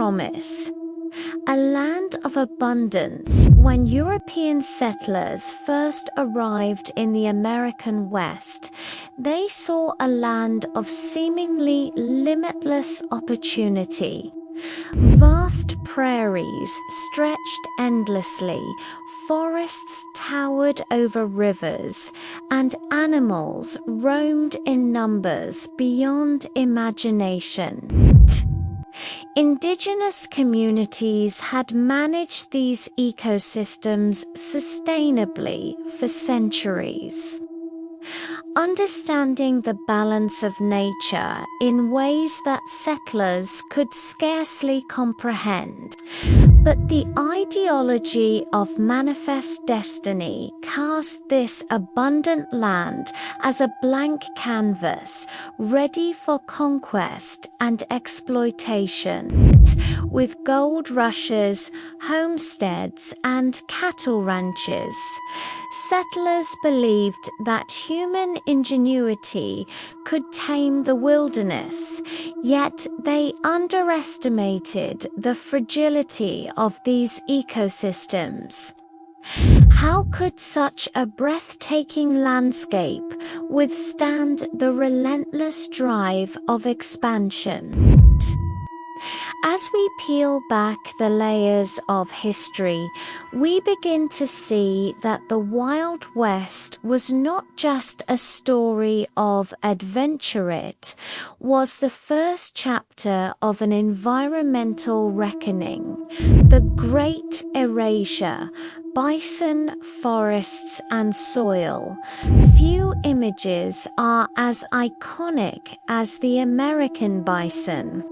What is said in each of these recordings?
promise. A land of abundance. When European settlers first arrived in the American West, they saw a land of seemingly limitless opportunity. Vast prairies stretched endlessly, forests towered over rivers, and animals roamed in numbers beyond imagination. Indigenous communities had managed these ecosystems sustainably for centuries. Understanding the balance of nature in ways that settlers could scarcely comprehend. But the ideology of manifest destiny cast this abundant land as a blank canvas, ready for conquest and exploitation. With gold rushes, homesteads, and cattle ranches, settlers believed that human ingenuity could tame the wilderness, yet they underestimated the fragility of these ecosystems. How could such a breathtaking landscape withstand the relentless drive of expansion? As we peel back the layers of history, we begin to see that the Wild West was not just a story of adventure, it was the first chapter of an environmental reckoning. The Great Erasure, bison, forests, and soil. Few images are as iconic as the American bison,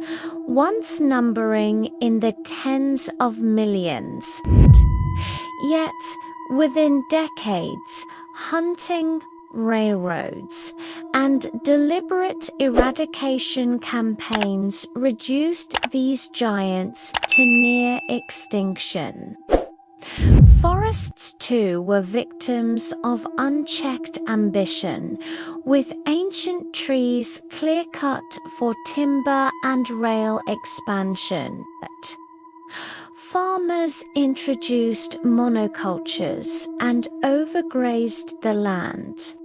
once numbering in the tens of millions. Yet, within decades, hunting, railroads, and deliberate eradication campaigns reduced these giants to near extinction. Forests too were victims of unchecked ambition, with ancient trees clear-cut for timber and rail expansion. Farmers introduced monocultures and overgrazed the land,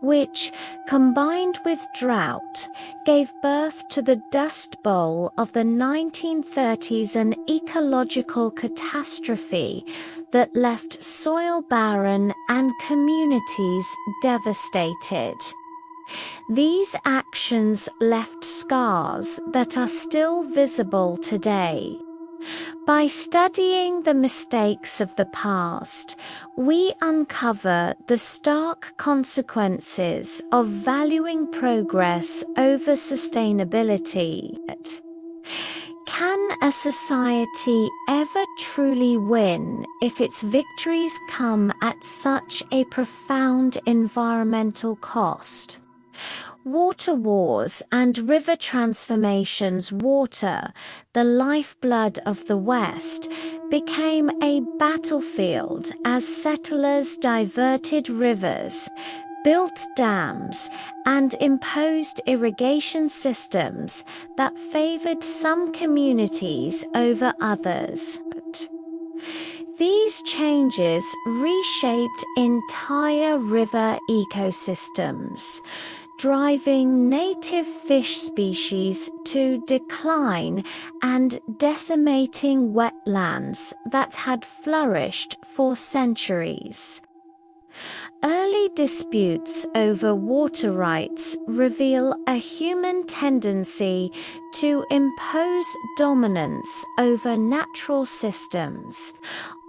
which, combined with drought, gave birth to the Dust Bowl of the 1930s, an ecological catastrophe that left soil barren and communities devastated. These actions left scars that are still visible today. By studying the mistakes of the past, we uncover the stark consequences of valuing progress over sustainability. Can a society ever truly win if its victories come at such a profound environmental cost? Water wars and river transformations. Water, the lifeblood of the West, became a battlefield as settlers diverted rivers, built dams, and imposed irrigation systems that favored some communities over others. These changes reshaped entire river ecosystems, driving native fish species to decline and decimating wetlands that had flourished for centuries. Early disputes over water rights reveal a human tendency to impose dominance over natural systems,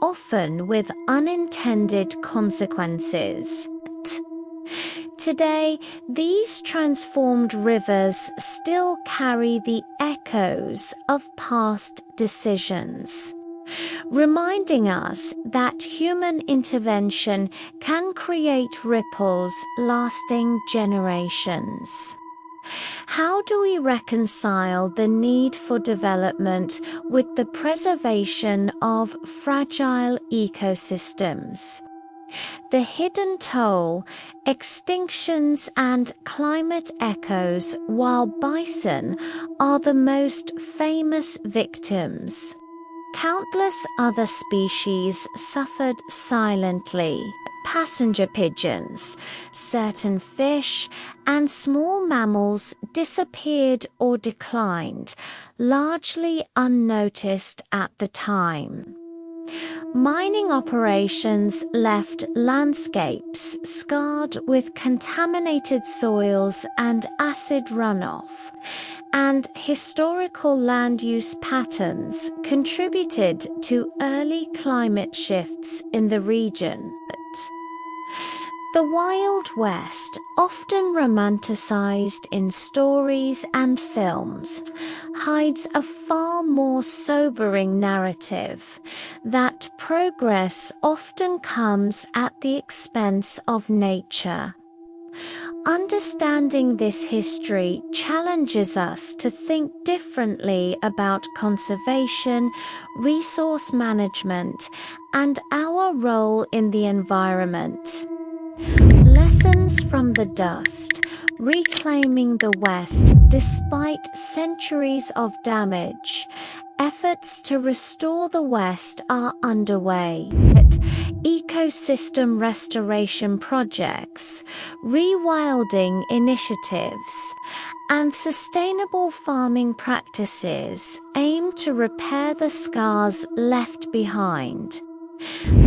often with unintended consequences. Today, these transformed rivers still carry the echoes of past decisions, reminding us that human intervention can create ripples lasting generations. How do we reconcile the need for development with the preservation of fragile ecosystems? The hidden toll, extinctions and climate echoes, while bison are the most famous victims. Countless other species suffered silently. Passenger pigeons, certain fish, and small mammals disappeared or declined, largely unnoticed at the time. Mining operations left landscapes scarred with contaminated soils and acid runoff, and historical land use patterns contributed to early climate shifts in the region. The Wild West, often romanticized in stories and films, hides a far more sobering narrative that progress often comes at the expense of nature. Understanding this history challenges us to think differently about conservation, resource management, and our role in the environment. Lessons from the dust, reclaiming the West despite centuries of damage. Efforts to restore the West are underway. Ecosystem restoration projects, rewilding initiatives, and sustainable farming practices aim to repair the scars left behind.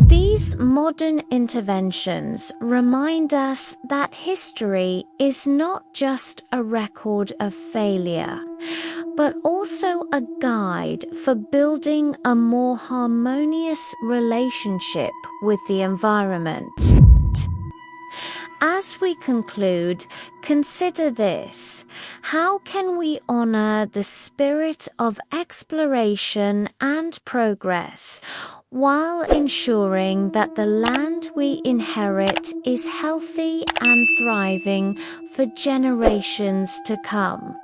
These modern interventions remind us that history is not just a record of failure, but also a guide for building a more harmonious relationship with the environment. As we conclude, consider this: how can we honor the spirit of exploration and progress while ensuring that the land we inherit is healthy and thriving for generations to come?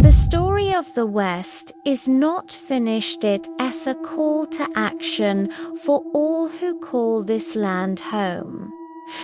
The story of the West is not finished. It is a call to action for all who call this land home.